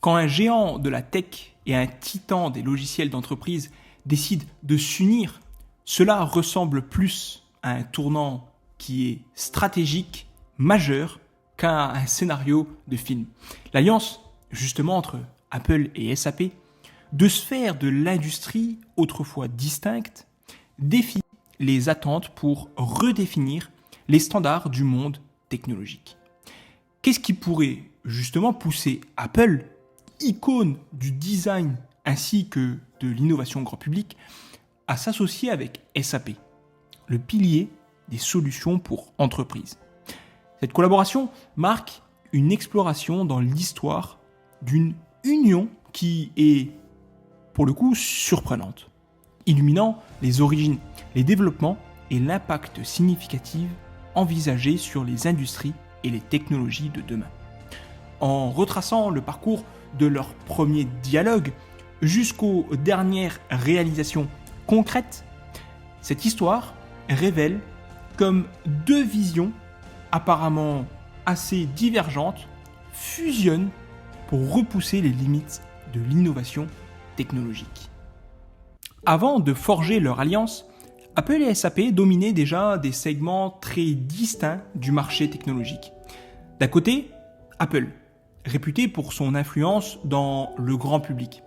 Quand un géant de la tech et un titan des logiciels d'entreprise décident de s'unir, cela ressemble plus à un tournant qui est stratégique, majeur, qu'à un scénario de film. L'alliance, justement, entre Apple et SAP, deux sphères de l'industrie autrefois distinctes, défie les attentes pour redéfinir les standards du monde technologique. Qu'est-ce qui pourrait justement pousser Apple, icône du design ainsi que de l'innovation grand public, à s'associer avec SAP, le pilier des solutions pour entreprises? Cette collaboration marque une exploration dans l'histoire d'une union qui est, pour le coup, surprenante, illuminant les origines, les développements et l'impact significatif envisagé sur les industries et les technologies de demain. En retraçant le parcours de leur premier dialogue jusqu'aux dernières réalisations concrètes, cette histoire révèle comme deux visions apparemment assez divergentes fusionnent pour repousser les limites de l'innovation technologique. Avant de forger leur alliance, Apple et SAP dominaient déjà des segments très distincts du marché technologique. D'un côté, Apple, réputé pour son influence dans le grand public,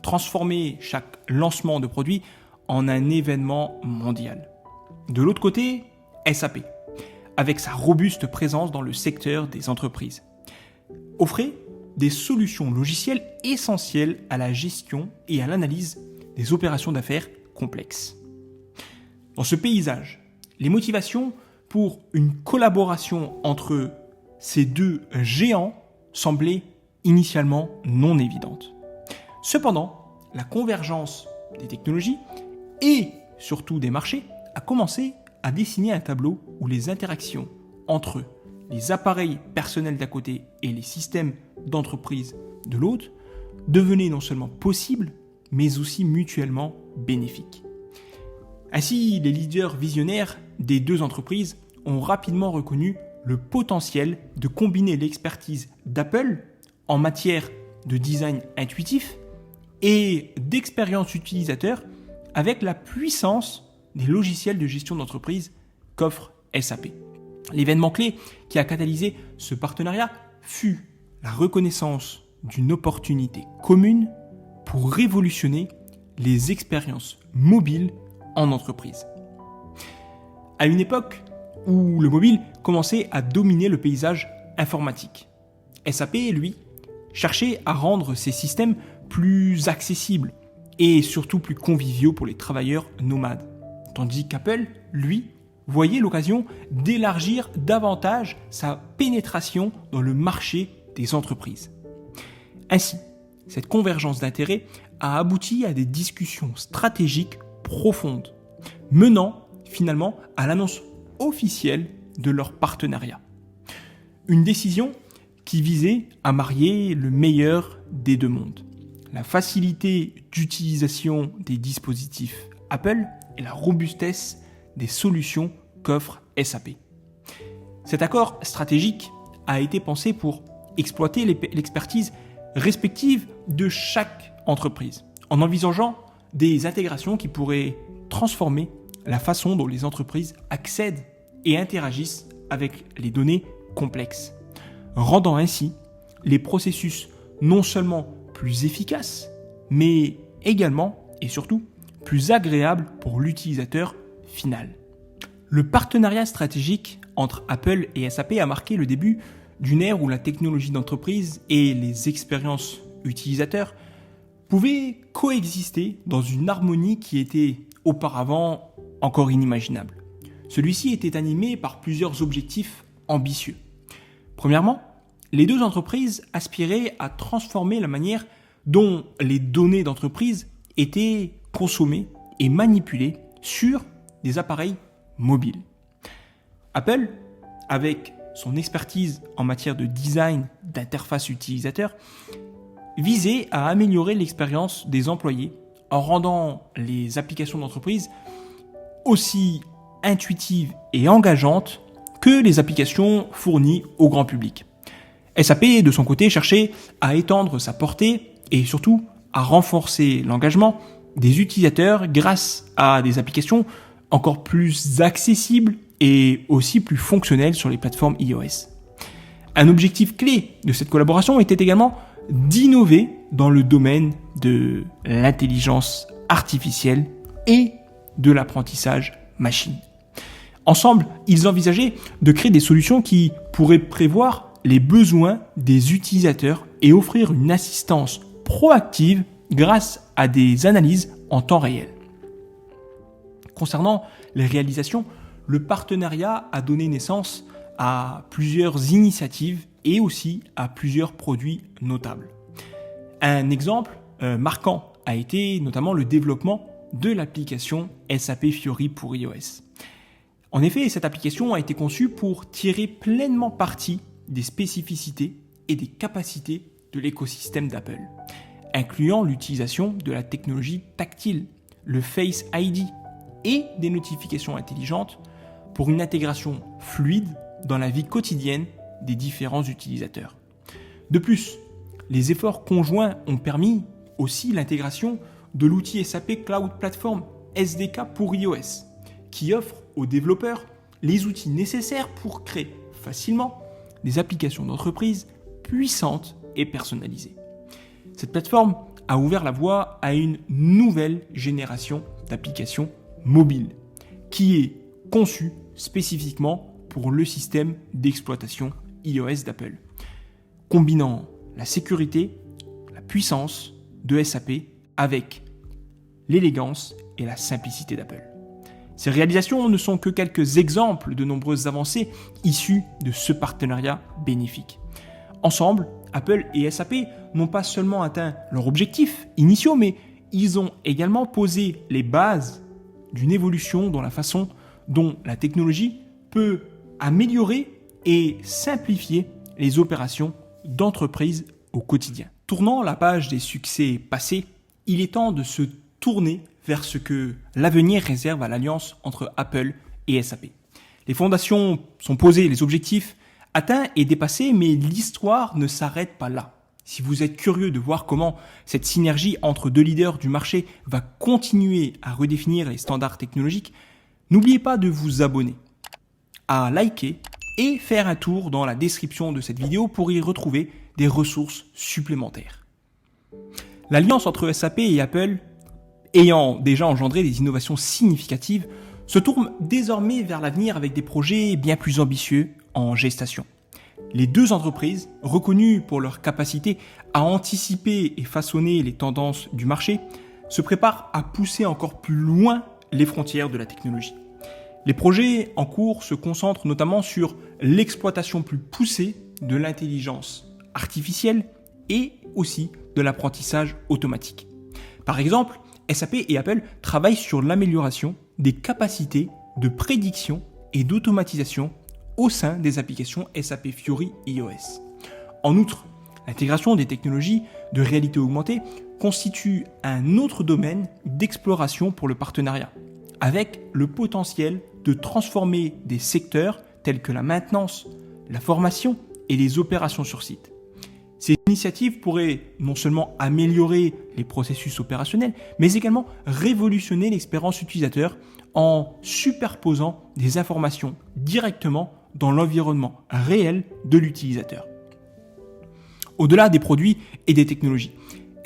transformer chaque lancement de produit en un événement mondial. De l'autre côté, SAP, avec sa robuste présence dans le secteur des entreprises, offrait des solutions logicielles essentielles à la gestion et à l'analyse des opérations d'affaires complexes. Dans ce paysage, les motivations pour une collaboration entre ces deux géants semblaient initialement non évidentes. Cependant, la convergence des technologies et surtout des marchés a commencé à dessiner un tableau où les interactions entre les appareils personnels d'un côté et les systèmes d'entreprise de l'autre devenaient non seulement possibles, mais aussi mutuellement bénéfiques. Ainsi, les leaders visionnaires des deux entreprises ont rapidement reconnu le potentiel de combiner l'expertise d'Apple en matière de design intuitif et d'expérience utilisateur avec la puissance des logiciels de gestion d'entreprise qu'offre SAP. L'événement clé qui a catalysé ce partenariat fut la reconnaissance d'une opportunité commune pour révolutionner les expériences mobiles en entreprise. À une époque où le mobile commençait à dominer le paysage informatique, SAP, lui, cherchait à rendre ses systèmes plus accessibles et surtout plus conviviaux pour les travailleurs nomades, tandis qu'Apple, lui, voyait l'occasion d'élargir davantage sa pénétration dans le marché des entreprises. Ainsi, cette convergence d'intérêts a abouti à des discussions stratégiques profondes, menant finalement à l'annonce officielle de leur partenariat. Une décision qui visait à marier le meilleur des deux mondes, la facilité d'utilisation des dispositifs Apple et la robustesse des solutions qu'offre SAP. Cet accord stratégique a été pensé pour exploiter l'expertise respective de chaque entreprise, en envisageant des intégrations qui pourraient transformer la façon dont les entreprises accèdent et interagissent avec les données complexes, rendant ainsi les processus non seulement plus efficaces, mais également et surtout plus agréables pour l'utilisateur final. Le partenariat stratégique entre Apple et SAP a marqué le début d'une ère où la technologie d'entreprise et les expériences utilisateurs pouvaient coexister dans une harmonie qui était auparavant encore inimaginable. Celui-ci était animé par plusieurs objectifs ambitieux. Premièrement, les deux entreprises aspiraient à transformer la manière dont les données d'entreprise étaient consommées et manipulées sur des appareils mobiles. Apple, avec son expertise en matière de design d'interface utilisateur, visait à améliorer l'expérience des employés en rendant les applications d'entreprise aussi intuitives et engageantes que les applications fournies au grand public. SAP, de son côté, cherchait à étendre sa portée et surtout à renforcer l'engagement des utilisateurs grâce à des applications encore plus accessibles et aussi plus fonctionnelles sur les plateformes iOS. Un objectif clé de cette collaboration était également d'innover dans le domaine de l'intelligence artificielle et de l'apprentissage machine. Ensemble, ils envisageaient de créer des solutions qui pourraient prévoir les besoins des utilisateurs et offrir une assistance proactive grâce à des analyses en temps réel. Concernant les réalisations, le partenariat a donné naissance à plusieurs initiatives et aussi à plusieurs produits notables. Un exemple marquant a été notamment le développement de l'application SAP Fiori pour iOS. En effet, cette application a été conçue pour tirer pleinement parti des spécificités et des capacités de l'écosystème d'Apple, incluant l'utilisation de la technologie tactile, le Face ID et des notifications intelligentes pour une intégration fluide dans la vie quotidienne des différents utilisateurs. De plus, les efforts conjoints ont permis aussi l'intégration de l'outil SAP Cloud Platform SDK pour iOS, qui offre aux développeurs les outils nécessaires pour créer facilement des applications d'entreprise puissantes et personnalisées. Cette plateforme a ouvert la voie à une nouvelle génération d'applications mobiles qui est conçue spécifiquement pour le système d'exploitation iOS d'Apple, combinant la sécurité, la puissance de SAP avec l'élégance et la simplicité d'Apple. Ces réalisations ne sont que quelques exemples de nombreuses avancées issues de ce partenariat bénéfique. Ensemble, Apple et SAP n'ont pas seulement atteint leurs objectifs initiaux, mais ils ont également posé les bases d'une évolution dans la façon dont la technologie peut améliorer et simplifier les opérations d'entreprise au quotidien. Tournant la page des succès passés, il est temps de se tourner vers ce que l'avenir réserve à l'alliance entre Apple et SAP. Les fondations sont posées, les objectifs atteints et dépassés, mais l'histoire ne s'arrête pas là. Si vous êtes curieux de voir comment cette synergie entre deux leaders du marché va continuer à redéfinir les standards technologiques, n'oubliez pas de vous abonner, à liker et faire un tour dans la description de cette vidéo pour y retrouver des ressources supplémentaires. L'alliance entre SAP et Apple, ayant déjà engendré des innovations significatives, se tourne désormais vers l'avenir avec des projets bien plus ambitieux en gestation. Les deux entreprises, reconnues pour leur capacité à anticiper et façonner les tendances du marché, se préparent à pousser encore plus loin les frontières de la technologie. Les projets en cours se concentrent notamment sur l'exploitation plus poussée de l'intelligence artificielle et aussi de l'apprentissage automatique. Par exemple, SAP et Apple travaillent sur l'amélioration des capacités de prédiction et d'automatisation au sein des applications SAP Fiori iOS. En outre, l'intégration des technologies de réalité augmentée constitue un autre domaine d'exploration pour le partenariat, avec le potentiel de transformer des secteurs tels que la maintenance, la formation et les opérations sur site. Ces initiatives pourraient non seulement améliorer les processus opérationnels, mais également révolutionner l'expérience utilisateur en superposant des informations directement dans l'environnement réel de l'utilisateur. Au-delà des produits et des technologies,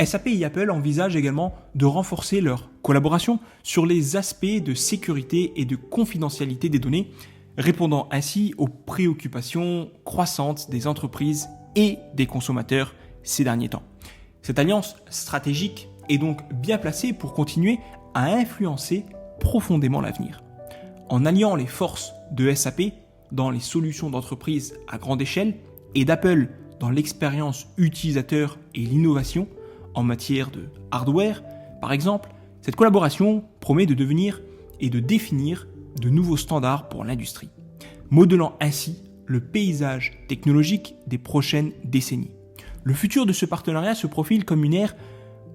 SAP et Apple envisagent également de renforcer leur collaboration sur les aspects de sécurité et de confidentialité des données, répondant ainsi aux préoccupations croissantes des entreprises et des consommateurs ces derniers temps. Cette alliance stratégique est donc bien placée pour continuer à influencer profondément l'avenir. En alliant les forces de SAP dans les solutions d'entreprise à grande échelle et d'Apple dans l'expérience utilisateur et l'innovation en matière de hardware, par exemple, cette collaboration promet de devenir et de définir de nouveaux standards pour l'industrie, modelant ainsi le paysage technologique des prochaines décennies. Le futur de ce partenariat se profile comme une ère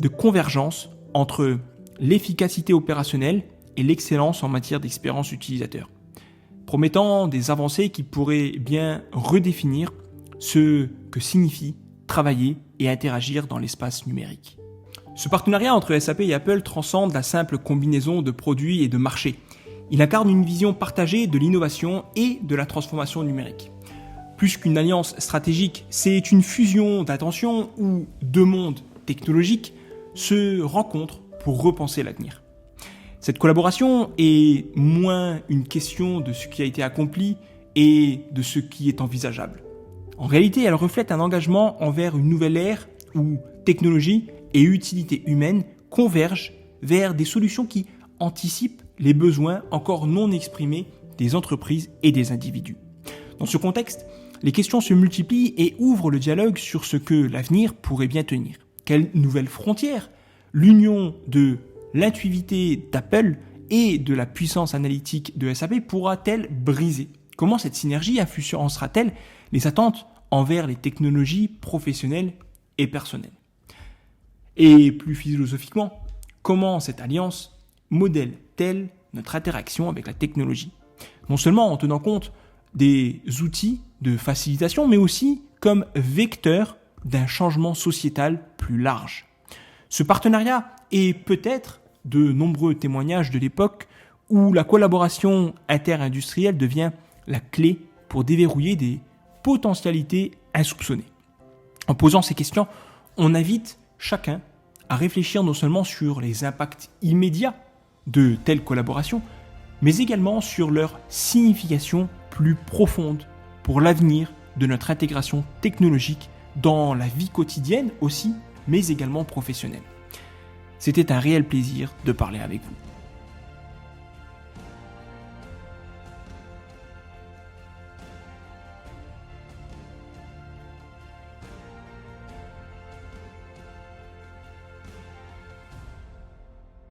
de convergence entre l'efficacité opérationnelle et l'excellence en matière d'expérience utilisateur, promettant des avancées qui pourraient bien redéfinir ce que signifie travailler et interagir dans l'espace numérique. Ce partenariat entre SAP et Apple transcende la simple combinaison de produits et de marchés. Il incarne une vision partagée de l'innovation et de la transformation numérique. Plus qu'une alliance stratégique, c'est une fusion d'attention où deux mondes technologiques se rencontrent pour repenser l'avenir. Cette collaboration est moins une question de ce qui a été accompli et de ce qui est envisageable. En réalité, elle reflète un engagement envers une nouvelle ère où technologie et utilité humaine convergent vers des solutions qui anticipent les besoins encore non exprimés des entreprises et des individus. Dans ce contexte, les questions se multiplient et ouvrent le dialogue sur ce que l'avenir pourrait bien tenir. Quelles nouvelles frontières l'union de l'intuitivité d'Apple et de la puissance analytique de SAP pourra-t-elle briser ? Comment cette synergie influencera-t-elle les attentes envers les technologies professionnelles et personnelles ? Et plus philosophiquement, comment cette alliance modèle-t-elle notre interaction avec la technologie ? Non seulement en tenant compte des outils de facilitation, mais aussi comme vecteur d'un changement sociétal plus large. Ce partenariat est peut-être de nombreux témoignages de l'époque où la collaboration interindustrielle devient la clé pour déverrouiller des potentialités insoupçonnées. En posant ces questions, on invite chacun à réfléchir non seulement sur les impacts immédiats de telles collaborations, mais également sur leur signification plus profonde pour l'avenir de notre intégration technologique dans la vie quotidienne aussi, mais également professionnelle. C'était un réel plaisir de parler avec vous.